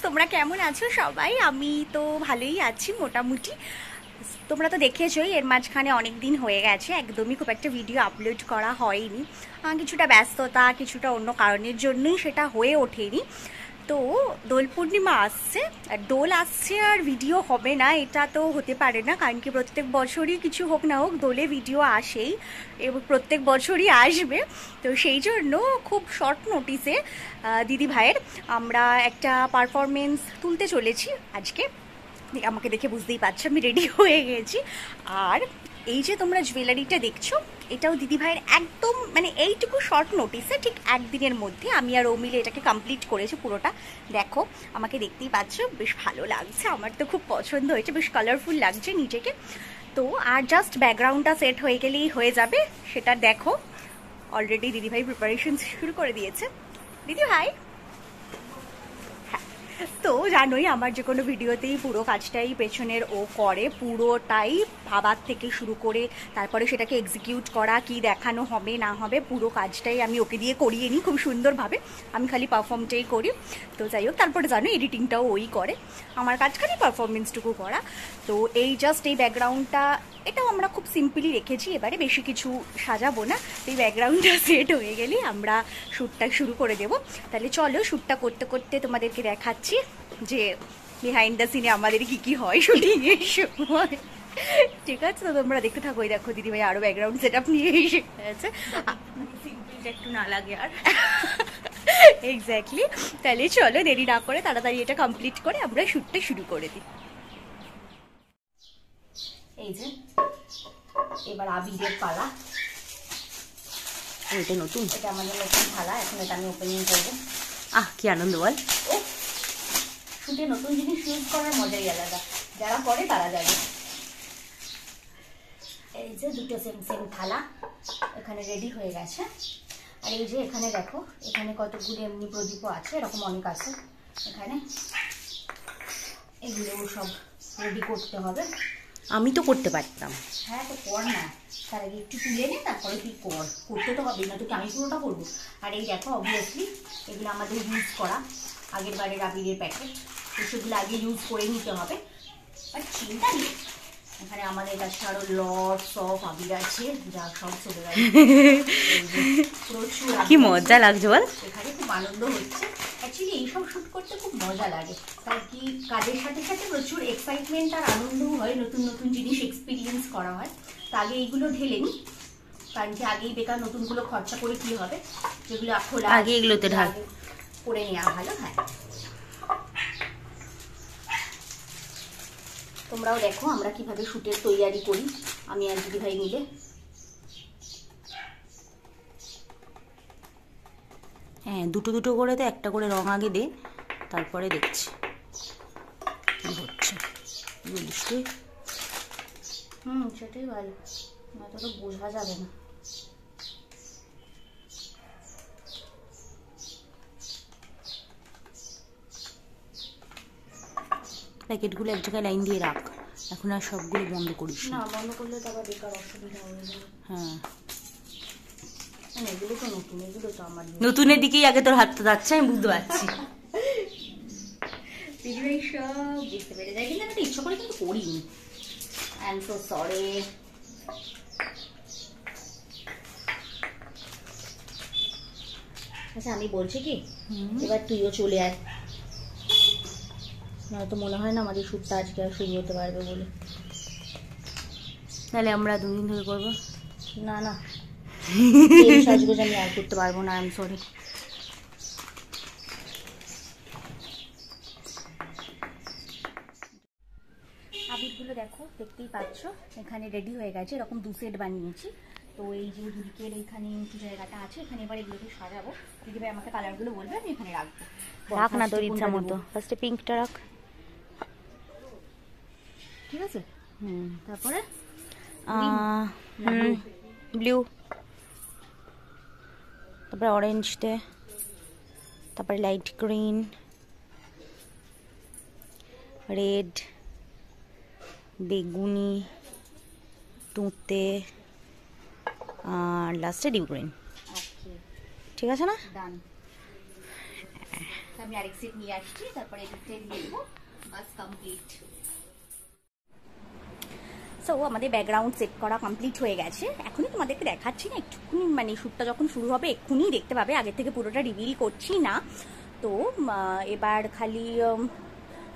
তোমরা কেমন আছো সবাই? আমি তো ভালোই আছি মোটামুটি। তোমরা তো দেখেছোই, এর মাঝখানে অনেক দিন হয়ে গেছে একদমই খুব একটা ভিডিও আপলোড করা হয়নি। কিছুটা ব্যস্ততা, কিছুটা অন্য কারণের জন্যই সেটা হয়ে ওঠেনি। তো দোল পূর্ণিমা আসছে, আর দোল আসছে আর ভিডিও হবে না এটা তো হতে পারে না, কারণ কি প্রত্যেক বছরই কিছু হোক না হোক দোলে ভিডিও আসেই এবং প্রত্যেক বছরই আসবে। তো সেই জন্য খুব শর্ট নোটিসে দিদি ভাইয়ের আমরা একটা পারফরমেন্স তুলতে চলেছি আজকে। আমাকে দেখে বুঝতেই পারছো আমি রেডি হয়ে গেছি। আর এই যে তোমরা জুয়েলারিটা দেখছো, এটাও দিদিভাইয়ের একদম মানে এইটুকু শর্ট নোটিসে ঠিক একদিনের মধ্যে আমি আর ও মিলে এটাকে কমপ্লিট করেছি পুরোটা। দেখো আমাকে দেখতেই পাচ্ছ, বেশ ভালো লাগছে, আমার তো খুব পছন্দ হয়েছে, বেশ কালারফুল লাগছে নিজেকে। তো আর জাস্ট ব্যাকগ্রাউন্ডটা সেট হয়ে গেলেই হয়ে যাবে, সেটা দেখো। অলরেডি দিদিভাই প্রিপারেশন শুরু করে দিয়েছে। দিদিভাই তো জানোই আমার যে কোনো ভিডিওতেই পুরো কাজটাই পেছনের ও করে, পুরোটাই ভাবার থেকে শুরু করে তারপরে সেটাকে এক্সিকিউট করা, কি দেখানো হবে না হবে পুরো কাজটাই আমি ওকে দিয়ে করিয়ে নিই খুব সুন্দরভাবে। আমি খালি পারফর্মটাই করি। তো যাই হোক, তারপরে জানো এডিটিংটাও ওই করে, আমার কাজ খালি পারফরমেন্সটুকু করা। তো এই জাস্ট এই ব্যাকগ্রাউন্ডটা এটাও আমরা খুব সিম্পলি রেখেছি, এবারে বেশি কিছু সাজাবো না। এই ব্যাকগ্রাউন্ডটা সেট হয়ে গেলে আমরা শ্যুটটা শুরু করে দেবো। তাহলে চলো শ্যুটটা করতে করতে তোমাদেরকে দেখাচ্ছি যে বিহাইন্ড দ্য সিনে আমাদের কি কি হয় শুটিংয়ের সময়। ঠিক আছে, তো তোমরা দেখতে থাকো। দেখো দিদিভাই আরও ব্যাকগ্রাউন্ড সেট আপ নিয়ে এসে গেছে, সিম্পলটা একটু না লাগে আর। এক্স্যাক্টলি। তাহলে চলো দেরি না করে তাড়াতাড়ি এটা কমপ্লিট করে আমরা শ্যুটটা শুরু করে দিই। এই যে এবার আবিরের পালা। এটা নতুন, এটা আমাদের নতুন থালা, এখন এটা আমি ওপেনিং করবো। কি আনন্দ বল। ও শুটে নতুন জিনিস ইউজ করার মজাই আলাদা, যারা করে তারা জানে। এই যে দুটো সেম সেম থালা এখানে রেডি হয়ে গেছে। আর এই যে এখানে দেখো, এখানে কতগুলো এমনি প্রদীপও আছে, এরকম অনেক আছে এখানে। এগুলো সব রেডি করতে হবে। আমি তো করতে পারতাম। হ্যাঁ তো কর না, তার আগে একটু তুলে নে, তারপরে তুই কর। করতে তো হবে না, তোকে আমি পুরোটা করবো। আর এই দেখো অবভিয়াসলি এগুলো আমাদের ইউজ করা আগের বারের আবিরের প্যাকেট, তো সেগুলো আগে ইউজ করে নিতে হবে। আর চিন্তা নেই, এখানে আমাদের কাছে আরো লটস অফ আবির আছে, যা সব চলে গেছে। প্রচুর কি মজা লাগছে বল। এখানে খুব আনন্দ হচ্ছে। অ্যাকচুয়ালি এইসব শ্যুট করতে খুব মজা লাগে, কারণ কি কাজের সাথে সাথে প্রচুর এক্সাইটমেন্ট আর আনন্দও হয়, নতুন নতুন জিনিস এক্সপিরিয়েন্স করা হয়। তো আগে এইগুলো ঢেলে নিই, কারণ কি আগেই বেকার নতুনগুলো খরচা করে কি হবে, যেগুলো খোলা আগে এগুলোতে ঢাল করে নেওয়া ভালো। হ্যাঁ তোমরাও দেখো আমরা কিভাবে শ্যুটের তৈয়ারি করি, আমি আর দিদিভাই মিলে। হ্যাঁ, দুটো দুটো করে তো একটা করে রং আগে দে, তারপরে দেখছি কি হচ্ছে। বলিস তুই? সেটাই ভালো, না তো বোঝা যাবে না। প্যাকেটগুলো এক জায়গায় লাইন দিয়ে রাখ, এখন আর সবগুলো বন্ধ করিস না, বন্ধ করলে তো আবার বেকার অসুবিধা হয়ে যাবে। হ্যাঁ, এগুলো তো নতুন, এগুলো তো আমার নতুনের দিকেই আগে তোর হাতটা যাচ্ছে, আমি বুঝতে পারছি। দিদিভাই সব বুঝতে পেরে যায়, কিন্তু আমি তো ইচ্ছা করে কিন্তু করিনি। I am so sorry. আচ্ছা আমি বলছি কি, এবার তুইও চলে আয়, নয়তো মনে হয় না আমাদের শ্যুটটা আজকে আর শুরু হতে পারবে বলে। তাহলে আমরা দুদিন ধরে করবো। না না, এই সাজগোজ আমি আর করতে পারবো না, আই এম সরি। আবিরগুলো দেখো, দেখতেই পাচ্ছ এখানে রেডি হয়ে গেছে, এরকম দু সেট বানিয়েছি। তো এই যে দুদিকের এখানে একটু জায়গাটা আছে, এখানে এবার এগুলোকে সাজাবো। দিদিভাই আমাকে কালারগুলো বলবে, আমি এখানে রাখবো। রাখ না তোর ইচ্ছা মতো, ফার্স্টে পিঙ্কটা রাখ। ঠিক আছে, তারপরে ব্লু, তারপরে অরেঞ্জ দে, তারপরে লাইট গ্রিন, রেড, বেগুনি, তুঁতে, আর লাস্টে ডিপ গ্রিন। ঠিক আছে না? ডান। আমি আরেক সেট নিয়ে আসছি, তারপরে এদিকটা দিয়ে দেবো, বাস কমপ্লিট। সো আমাদের ব্যাকগ্রাউন্ড সেট করা কমপ্লিট হয়ে গেছে। এখনই তোমাদেরকে দেখাচ্ছি না, একটুখানি মানে শ্যুটটা যখন শুরু হবে এক্ষুনি দেখতে পাবে, আগে থেকে পুরোটা রিভিল করছি না। তো এবার খালি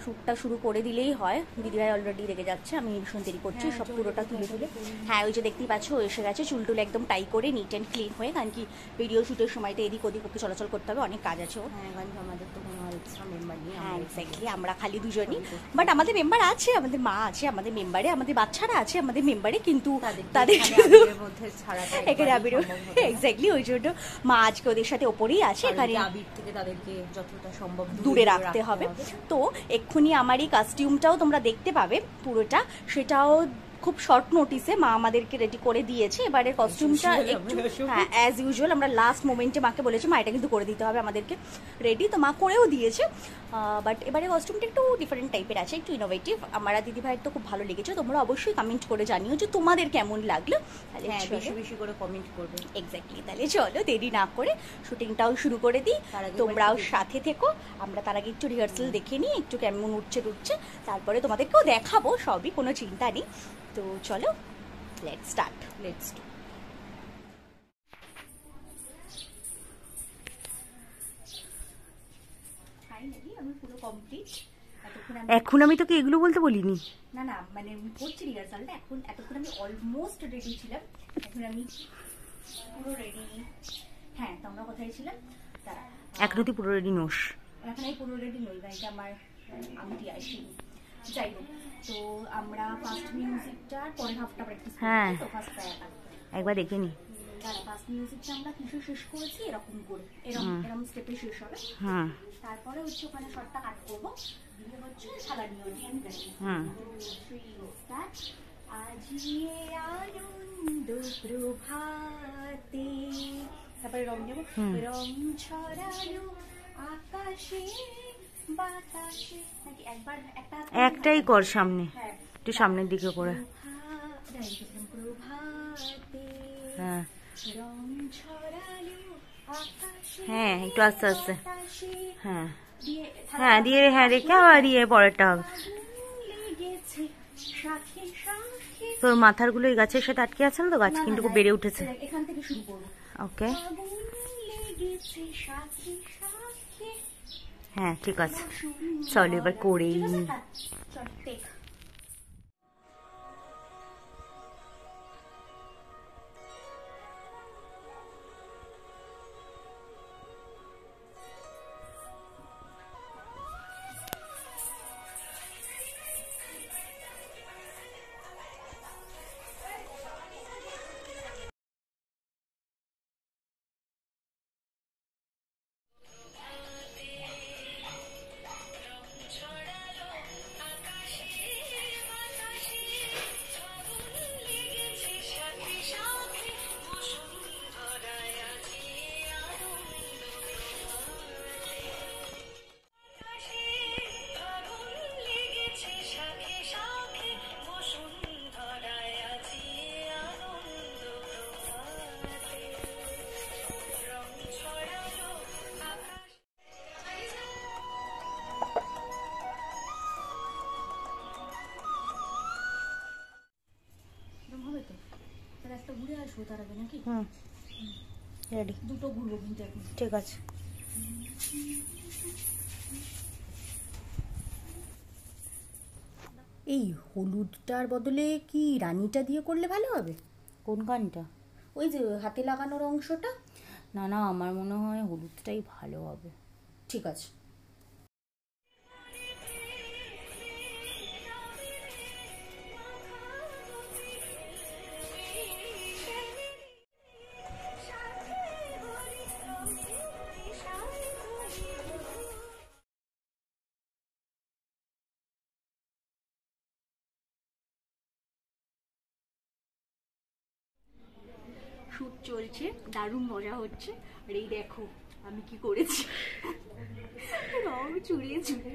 শ্যুটটা শুরু করে দিলেই হয়। দিদিভাই অলরেডি রেগে যাচ্ছে, আমি ভীষণ দেরি করছি সব পুরোটা তুলে তুলে। হ্যাঁ ওই যে দেখতেই পাচ্ছ এসে গেছে, চুল টুল একদম টাই করে নিট অ্যান্ড ক্লিন হয়ে, কারণ কি ভিডিও শ্যুটের সময়টা এদিক ওদিক ওকে চলাচল করতে হবে, অনেক কাজ আছে। আমাদের তো কোনো এক্সট্রা মেম্বার নেই। হ্যাঁ এক্স্যাক্টলি, আমরা খালি দুজনই, বাট আমাদের মেম্বার আছে, আমাদের মা আছে আমাদের মেম্বারে, আমাদের বাচ্চারা আছে আমাদের মেম্বারে, কিন্তু তাদের মধ্যে ছাড়াটা এখানে আবির এক্স্যাক্টলি ওই জন্য মা আজকে ওদের সাথে ওপরেই আছে, এখানে আবির থেকে তাদেরকে যতটা সম্ভব দূরে রাখতে হবে। তো এক্ষুনি আমার এই কস্টিউমটাও তোমরা দেখতে পাবে পুরোটা, সেটাও খুব শর্ট নোটিসে মা আমাদেরকে রেডি করে দিয়েছে। এবারে কস্টিউমটা একটু হ্যাঁ অ্যাজ ইউজুয়াল আমরা লাস্ট মোমেন্টে মাকে বলেছি মা এটা কিন্তু করে দিতে হবে আমাদেরকে রেডি, তো মা করেও দিয়েছে। বাট এবারে কস্টিউমটা একটু ডিফারেন্ট টাইপের আছে, একটু ইনোভেটিভ। আমার দিদিভাইয়ের তো খুব ভালো লেগেছে, তোমরা অবশ্যই কমেন্ট করে জানিও যে তোমাদের কেমন লাগলো। তাহলে বেশি বেশি করে কমেন্ট করবে। এক্স্যাক্টলি, তাহলে চলো দেরি না করে শুটিংটাও শুরু করে দিই, তোমরাও সাথে থেকো। আমরা তার আগে একটু রিহার্সাল দেখে নিই, একটু কেমন উঠছে তারপরে তোমাদেরকেও দেখাবো, সবই কোনো চিন্তা নেই। তো চলো লেটস স্টার্ট। ফাইনালি আমি পুরো কমপ্লিট। এখন আমি তোকে এগুলো বলতে বলিনি। না না মানে করছি রিহার্সালটা, এখন এতক্ষণ আমি অলমোস্ট রেডি ছিলাম, এখন আমি পুরো রেডি। হ্যাঁ তোমরা কোথায় ছিলাম? তারা এখন তুই পুরো রেডি নোস? এখন আমি পুরো রেডি নই, গাড়িটা আমার আংটি আসেনি। যাই হোক, তো আমরা ফার্স্ট মিউজিকটা পরে হাফটা প্র্যাকটিস করছি, তো ফার্স্ট একবার দেখে নি। ফার্স্ট মিউজিকটা আমরা কিছু শেষ করেছি এরকম করে, এরকম স্টেপে শেষ হবে। তারপরে হচ্ছে ওখানে শর্টটা কাট করবো, দিয়ে হচ্ছে সাদা নিয়ন গাড়ি। আজিয়ে আনন্দ প্রভাতে, তারপরে রং নেব, রং ছড়ালো আকাশে বাতাসে, নাকি একবার একটাই কর সামনে, একটু সামনের দিকে করে। হ্যাঁ একটু আস্তে আস্তে, হ্যাঁ হ্যাঁ দিয়ে হ্যাঁ রেখে আবার দিয়ে পরেরটা হবে। তোর মাথার গুলো এই গাছের সাথে আটকে আছে না তো, গাছ কিন্তু বেড়ে উঠেছে। এখান থেকে শুরু করবো। ওকে হ্যাঁ ঠিক আছে, চলো এবার করেই নি। ঘুরে আসবো তার আগে নাকি? রেডি, দুটো ঘুরবো কিন্তু এখন। ঠিক আছে। এই হলুদটার বদলে কি রানীটা দিয়ে করলে ভালো হবে? কোন গানটা? ওই যে হাতে লাগানোর অংশটা। না না আমার মনে হয় হলুদটাই ভালো হবে। ঠিক আছে। শুট চলছে, দারুণ মজা হচ্ছে। আর এই দেখো আমি কি করেছি, রং চুড়িয়ে চুড়ে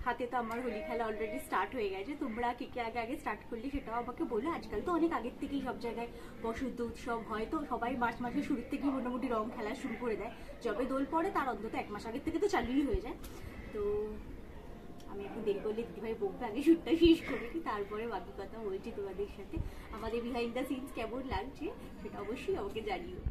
হাতে তো আমার হোলি খেলা অলরেডি স্টার্ট হয়ে গেছে। তোমরা কে কে আগে আগে স্টার্ট করলে সেটাও আমাকে বলো। আজকাল তো অনেক আগের থেকেই সব জায়গায় বসন্ত উৎসব হয়, তো সবাই মার্চ মাসের শুরুর থেকেই মোটামুটি রং খেলা শুরু করে দেয়। যবে দোল পড়ে তার অন্তত 1 মাস আগের থেকে তো চালুই হয়ে যায়। তো আমি একটু দেরি করলে দিদিভাই বকবে, আগে শ্যুটটা শেষ করে নিই, তারপরে বাকি কথা বলছি তোমাদের সাথে। আমাদের বিহাইন্ড দ্য সিনস কেমন লাগছে সেটা অবশ্যই আমাকে জানিও।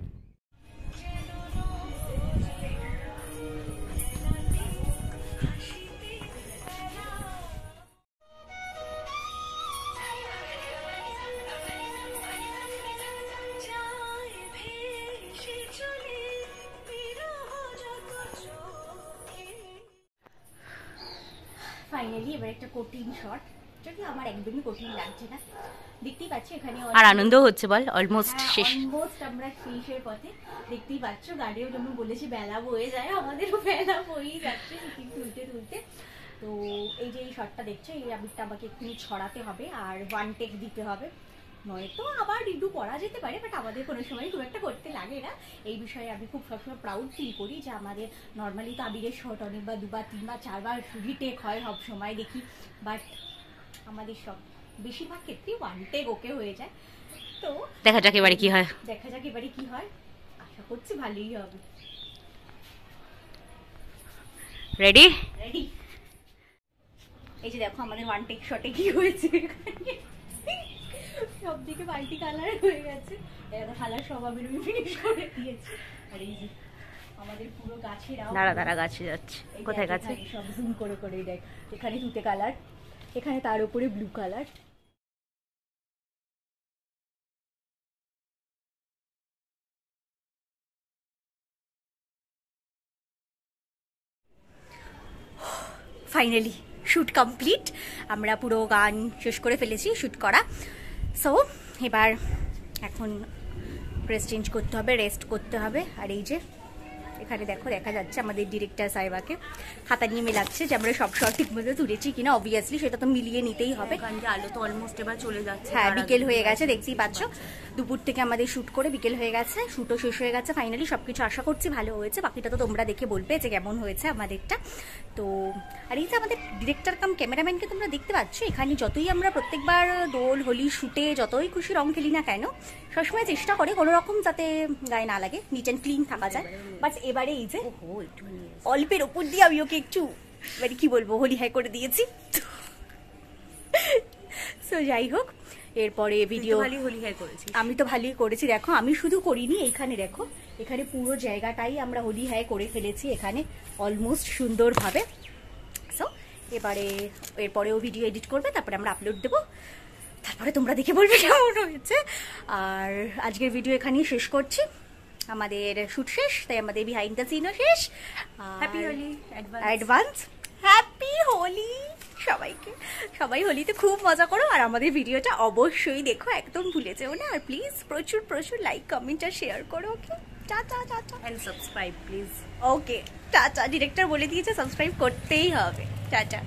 ফাইনালি এবার একটা কঠিন শট, যদি আমার একদমই কঠিন লাগছে না। দেখতেই পাচ্ছ এখানে আর আনন্দ হচ্ছে বল, অলমোস্ট শেষ। অলমোস্ট আমরা শেষের পথে। দেখতেই পাচ্ছ গাড়িও যেমন বলেছি বেলা বয়ে যায়, আমাদেরও বেলা বয়েই যাচ্ছে তুলতে তুলতে। তো এই যে এই শটটা দেখছো, এই আবিরটা আমাকে একটু ছড়াতে হবে আর 1 টেক দিতে হবে, নয়তো আবার রিডু করা যেতে পারে, বাট আমাদের কোনো সময় খুব একটা করতে লাগে না। এই বিষয়ে আমি খুব সবসময় প্রাউড ফিল করি যে আমাদের নর্মালি তো আবিরের শট অনেকবার 2 বার 3 বার 4 বার রিটেক হয় সব সময় দেখি, বাট আমাদের সব বেশিরভাগ ক্ষেত্রেই 1 টেক ওকে হয়ে যায়। তো দেখা যাক এবারে কি হয়, দেখা যাক এবারে কি হয়, আশা করছি ভালোই হবে। Ready ready. এই যে দেখো আমাদের 1 টেক শটে কি হয়েছে, সব দিকে মাল্টি কালার হয়ে গেছে, এত কালার সব আমি ফিনিশ করে দিয়েছি। আর এই যে আমাদের পুরো গাছের দাঁড়া গাছে যাচ্ছে, কোথায় গাছে সব জুম করে করে দেখ, এখানে তুতে কালার, এখানে তার উপরে blue colour. Finally shoot complete, আমরা পুরো গান শেষ করে ফেলেছি শ্যুট করা। সো এবার এখন ড্রেস চেঞ্জ করতে হবে, রেস্ট করতে হবে। আর এই যে এখানে দেখো দেখা যাচ্ছে আমাদের ডিরেক্টর সাহেবাকে খাতা নিয়ে মেলাচ্ছে যে আমরা সব শট ঠিক মতো তুলেছি কিনা। অবভিয়াসলি সেটা তো মিলিয়ে নিতেই হবে, কারণ যে আলো তো অলমোস্ট এবার চলে যাচ্ছে। হ্যাঁ বিকেল হয়ে গেছে, দেখতেই পাচ্ছ দুপুর থেকে আমাদের শ্যুট করে বিকেল হয়ে গেছে, শ্যুটও শেষ হয়ে গেছে ফাইনালি। সবকিছু আশা করছি ভালো হয়েছে, বাকিটা তো তোমরা দেখে বলবে যে কেমন হয়েছে আমাদেরটা। তো আর এই যে আমাদের ডিরেক্টর কাম ক্যামেরাম্যানকে তোমরা দেখতে পাচ্ছ, এখানে যতই আমরা প্রত্যেকবার দোল হোলি শ্যুটে যতই খুশি রং খেলি না কেন, সবসময় চেষ্টা করে কোনো রকম যাতে গায়ে না লাগে, নিট অ্যান্ড ক্লিন থাকা যায়। বাট এবারে এই যে অল্পের ওপর দিয়ে আমি ওকে একটু মানে কি বলবো হোলি হাই করে দিয়েছি। সো যাই হোক, এরপরে ভিডিও হোলি হাই করেছি, আমি তো ভালোই করেছি। দেখো আমি শুধু করিনি, এইখানে দেখো এখানে পুরো জায়গাটাই আমরা হোলি হাই করে ফেলেছি এখানে অলমোস্ট সুন্দরভাবে। সো এরপরেও ভিডিও এডিট করবে, তারপরে আমরা আপলোড দেবো, তারপরে তোমরা দেখে বলবে কেমন হয়েছে। আর আজকের ভিডিও এখানেই শেষ করছি, আমাদের শ্যুট শেষ, তাই আমাদের বিহাইন্ড দ্য সিনও শেষ। Happy Holi advance happy Holi সবাইকে। সবাই হোলিতে খুব মজা করো, আর আমাদের ভিডিওটা অবশ্যই দেখো, একদম ভুলে যেও না। আর প্লিজ প্রচুর প্রচুর লাইক কমেন্ট আর শেয়ার করো। Okay tata tata and subscribe please. Okay tata, director বলে দিয়েছে সাবস্ক্রাইব করতেই হবে। টাটা।